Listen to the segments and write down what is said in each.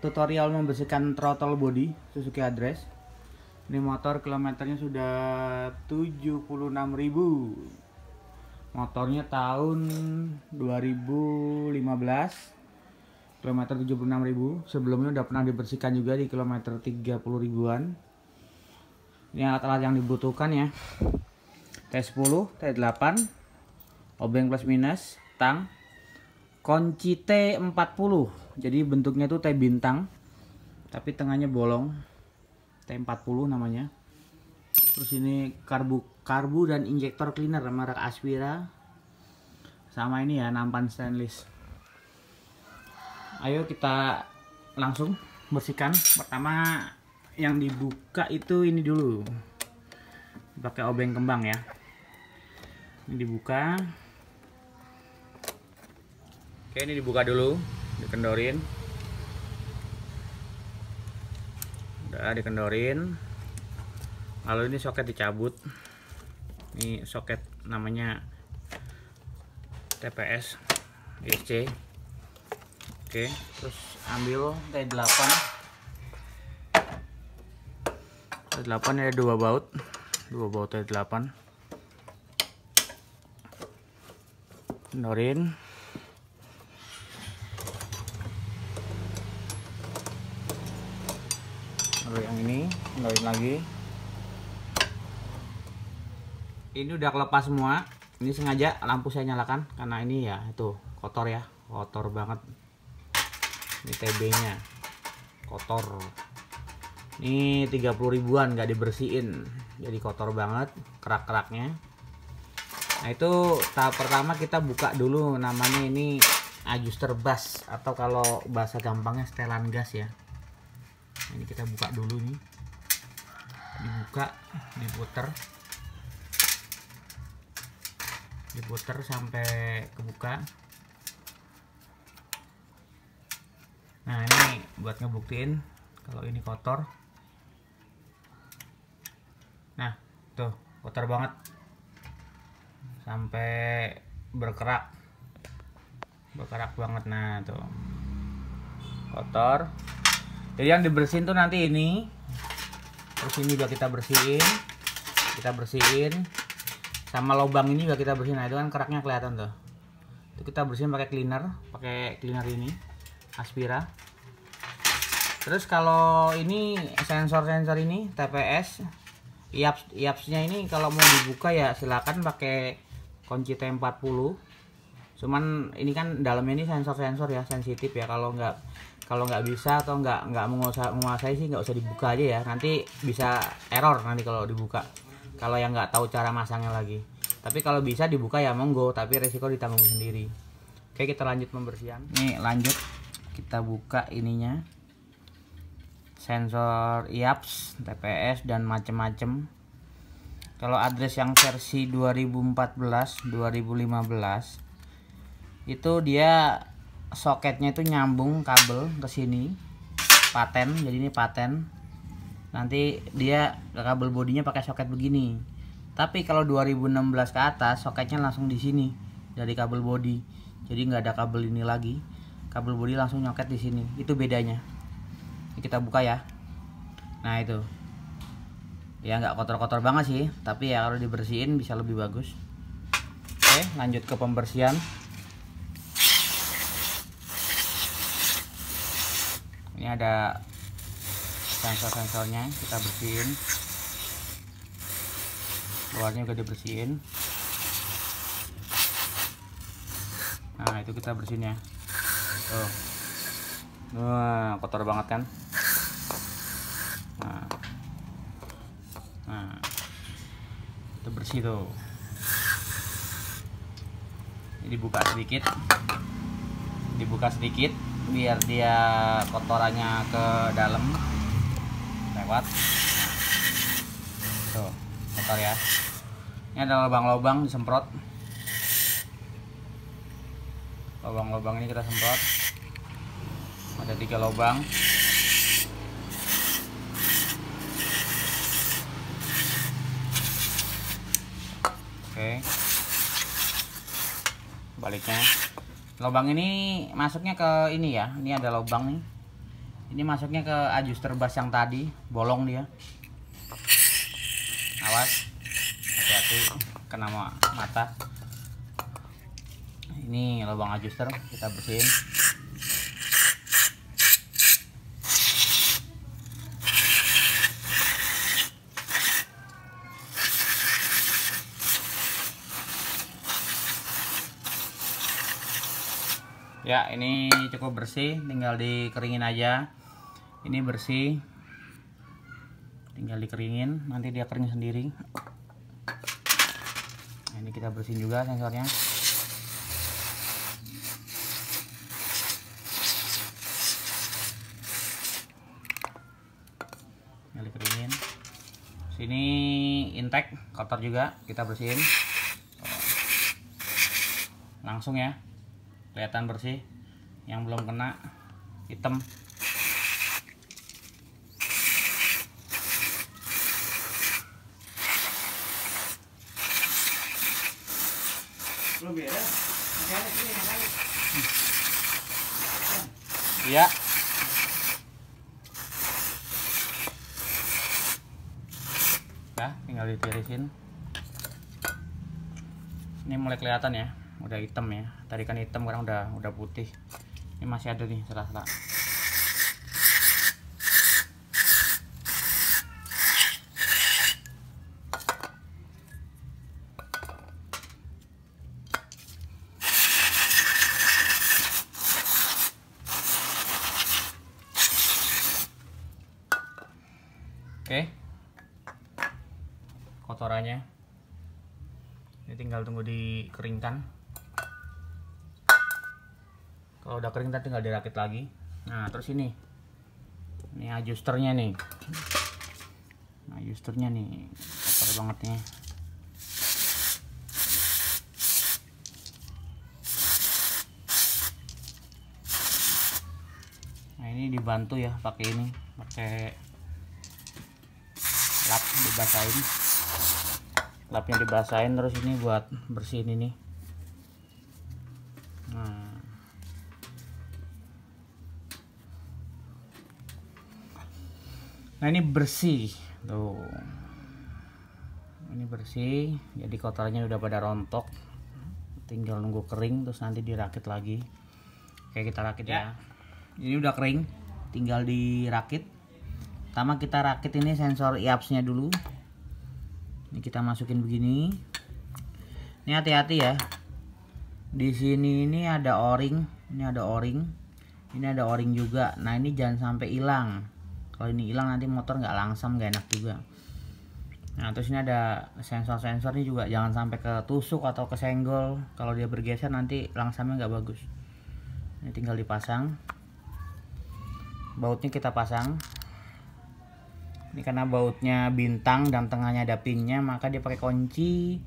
tutorial membersihkan throttle body Suzuki Address. Ini motor kilometernya sudah 76.000. Motornya tahun 2015. Kilometer 76.000. Sebelumnya udah pernah dibersihkan juga di kilometer 30 ribuan. Ini alat-alat yang dibutuhkan ya. T10, T8, obeng plus minus, tang, kunci T40. Jadi bentuknya tuh T bintang, tapi tengahnya bolong. T40 namanya. Terus ini karbu dan injektor cleaner merek Aspira. Sama ini ya, nampan stainless. Ayo kita langsung bersihkan. Pertama yang dibuka itu ini dulu. Pakai obeng kembang ya. Ini dibuka. Oke, ini dibuka dulu, dikendorin. Udah dikendorin. Lalu ini soket dicabut. Ini soket namanya TPS ISC. Oke, terus ambil T8. T8 ada dua baut T8. Kendorin. Lalu yang ini kendorin lagi. Ini udah kelepas semua. Ini sengaja lampu saya nyalakan karena ini ya itu kotor ya, kotor banget. Ini TB nya kotor. Ini 30 ribuan nggak dibersihin, jadi kotor banget kerak-keraknya. Nah itu tahap pertama kita buka dulu, namanya ini adjuster bus atau kalau bahasa gampangnya setelan gas ya. Ini kita buka dulu nih, dibuka, diputer sampai kebuka. Nah ini buat ngebuktiin kalau ini kotor. Nah tuh kotor banget sampai berkerak banget. Nah tuh kotor. Jadi yang dibersihin tuh nanti ini, terus ini juga kita bersihin, sama lubang ini juga kita bersihin. Nah itu kan keraknya kelihatan tuh. Itu kita bersihin pakai cleaner ini Aspira. Terus kalau ini sensor ini TPS IAPS-nya ini kalau mau dibuka ya silakan pakai kunci T40. Cuman ini kan dalamnya ini sensor ya, sensitif ya. Kalau nggak bisa atau nggak menguasai sih nggak usah dibuka aja ya. Nanti bisa error nanti kalau dibuka. Kalau yang nggak tahu cara masangnya lagi. Tapi kalau bisa dibuka ya monggo, tapi resiko ditanggung sendiri. Oke, kita lanjut pembersihan. Nih lanjut kita buka ininya. Sensor IAPS, TPS dan macem-macem. Kalau address yang versi 2014, 2015 itu dia soketnya itu nyambung kabel ke sini. Paten, jadi ini paten. Nanti dia kabel bodinya pakai soket begini. Tapi kalau 2016 ke atas soketnya langsung di sini dari kabel bodi. Jadi nggak ada kabel ini lagi. Kabel bodi langsung nyoket di sini. Itu bedanya. Ini kita buka ya. Nah itu. Ya nggak kotor-kotor banget sih, tapi ya kalau dibersihin bisa lebih bagus. Oke, lanjut ke pembersihan. Ini ada sensor-sensornya, kita bersihin. Luarnya juga dibersihin. Nah itu kita bersihin ya. Tuh. Wah, kotor banget kan. Nah itu bersih tuh. Ini dibuka sedikit biar dia kotorannya ke dalam lewat. Tuh kotor ya. Ini ada lubang-lubang disemprot. Lubang-lubang ini kita semprot. Ada 3 lubang. Oke. Baliknya. Lubang ini masuknya ke ini ya. Ini ada lubang nih. Ini masuknya ke adjuster bus yang tadi, bolong dia. Awas, hati-hati kena mata. Ini lubang adjuster, kita bersihin. Ya, ini cukup bersih, tinggal dikeringin aja. Ini bersih, tinggal dikeringin, nanti dia kering sendiri. Nah, ini kita bersihin juga sensornya. Tinggal dikeringin. Sini intake kotor juga, kita bersihin. Langsung ya. Kelihatan bersih, yang belum kena hitam. Belum beda. Iya. Ya, tinggal ditirisin. Ini mulai kelihatan ya. Udah hitam ya, tadi kan hitam, sekarang udah putih. Ini masih ada nih sela-sela. Oke, kotorannya ini tinggal tunggu dikeringkan. Kalau udah kering tinggal dirakit lagi. Nah, terus ini adjusternya nih. Nah, adjusternya nih kotor banget nih. Nah, ini dibantu ya pakai ini, pakai lap dibasahin. Lapnya dibasahin, terus ini buat bersihin ini. Nah, ini bersih tuh, ini bersih, jadi kotorannya udah pada rontok, tinggal nunggu kering terus nanti dirakit lagi. Oke, kita rakit ya. Ini udah kering, tinggal dirakit. Pertama kita rakit ini sensor IAPS nya dulu. Ini kita masukin begini. Ini hati-hati ya, di sini ini ada o-ring, ini ada o-ring, ini ada o-ring juga. Nah, ini jangan sampai hilang. Kalau ini hilang nanti motor nggak langsam, nggak enak juga. Nah, terus ini ada sensor-sensor ini juga, jangan sampai ketusuk atau kesenggol. Kalau dia bergeser nanti langsamnya nggak bagus. Ini tinggal dipasang. Bautnya kita pasang. Ini karena bautnya bintang dan tengahnya ada pinnya, maka dia pakai kunci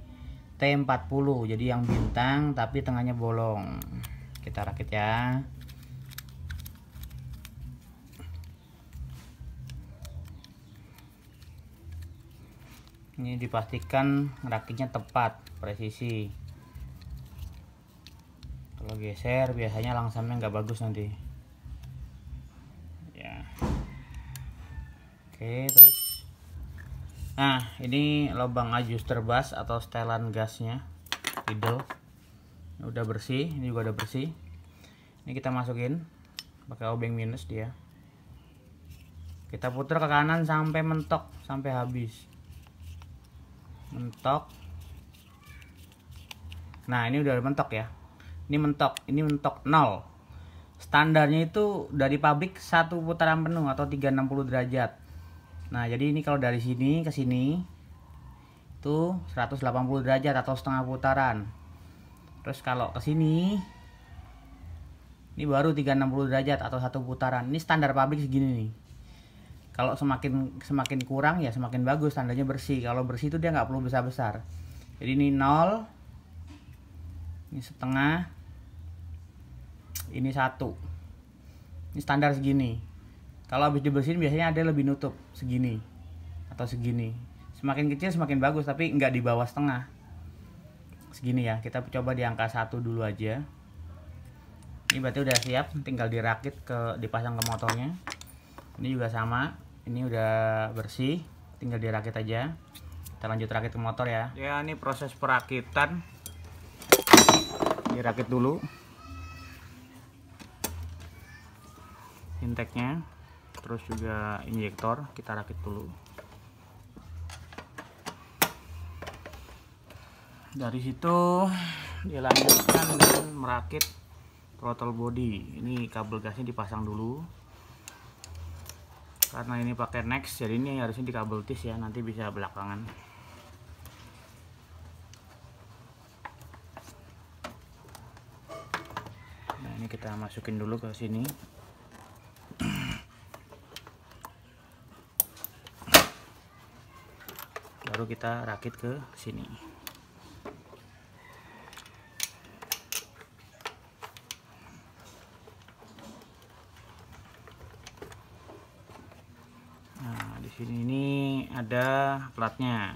T40. Jadi yang bintang tapi tengahnya bolong. Kita rakit ya. Ini dipastikan rakitnya tepat, presisi. Kalau geser biasanya langsamnya nggak bagus nanti. Ya. Oke, terus. Nah, ini lubang adjuster bus atau setelan gasnya, idle. Ini udah bersih, ini juga udah bersih. Ini kita masukin pakai obeng minus dia. Kita putar ke kanan sampai mentok, sampai habis. Mentok. Nah, ini udah mentok ya. Ini mentok 0. Standarnya itu dari pabrik 1 putaran penuh atau 360 derajat. Nah, jadi ini kalau dari sini ke sini itu 180 derajat atau setengah putaran. Terus kalau ke sini ini baru 360 derajat atau 1 putaran. Ini standar pabrik segini nih. Kalau semakin kurang ya semakin bagus, tandanya bersih. Kalau bersih itu dia nggak perlu besar-besar. Jadi ini 0, ini setengah, ini 1. Ini standar segini. Kalau habis dibersihin biasanya ada lebih nutup segini atau segini. Semakin kecil semakin bagus, tapi nggak di bawah setengah. Segini ya. Kita coba di angka 1 dulu aja. Ini berarti udah siap, tinggal dirakit dipasang ke motornya. Ini juga sama, ini udah bersih, tinggal dirakit aja. Kita lanjut rakit ke motor ya. Ya, ini proses perakitan. Dirakit dulu intake-nya, terus juga injektor kita rakit dulu. Dari situ dilanjutkan dengan merakit throttle body. Ini kabel gasnya dipasang dulu. Karena ini pakai next, jadi ini harusnya di kabel tis ya, nanti bisa belakangan. Nah, ini kita masukin dulu ke sini. Baru kita rakit ke sini. Nah, di sini ini ada platnya.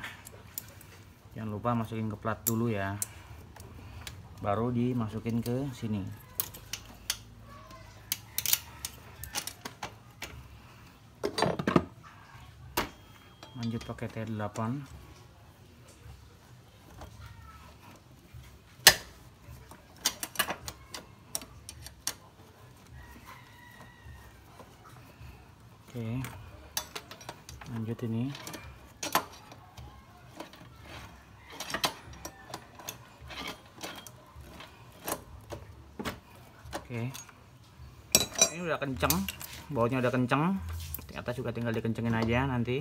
Jangan lupa masukin ke plat dulu ya. Baru dimasukin ke sini. Lanjut pakai T8. Oke, lanjut ini. Oke, ini udah kenceng, bautnya udah kenceng, di atas juga tinggal dikencengin aja. Nanti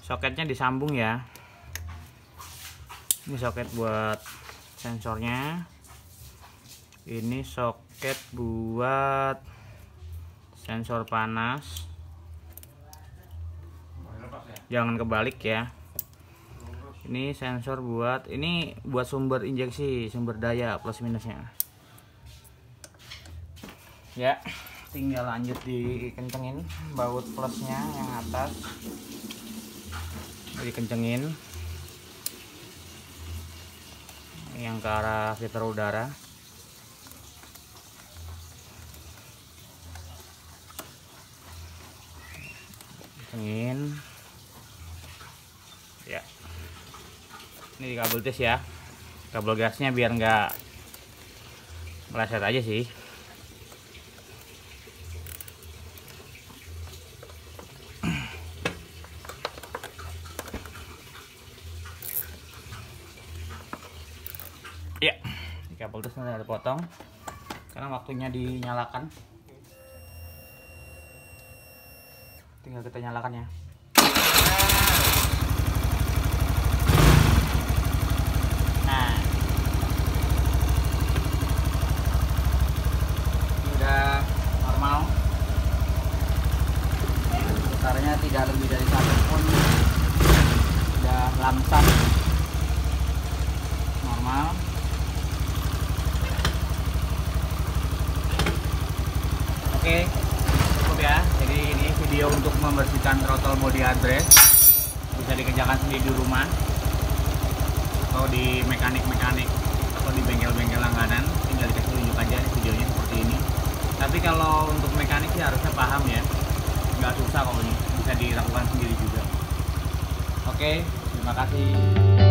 soketnya disambung ya. Ini soket buat sensornya, ini soket buat sensor panas. Jangan kebalik ya. Ini sensor buat, ini buat sumber injeksi, sumber daya plus minusnya ya. Tinggal lanjut dikencengin baut plusnya yang atas, dikencengin yang ke arah filter udara. Kencengin ya. Ini di kabel tis ya, kabel gasnya biar nggak meleset aja sih. Ya, di kabel tis nanti ada potong karena waktunya dinyalakan. Tinggal kita nyalakan ya. Nah, ini udah normal. Putarnya tidak lebih dari 1 pun, udah langsat normal. Oke, cukup ya. Jadi ini video untuk membersihkan throttle body hardrest. Bisa dikerjakan sendiri di rumah atau di mekanik-mekanik atau di bengkel-bengkel langganan. Tinggal dikasih tunjuk aja nih videonya seperti ini. Tapi kalau untuk mekanik sih harusnya paham ya, nggak susah kok, ini bisa dilakukan sendiri juga. Oke, terima kasih.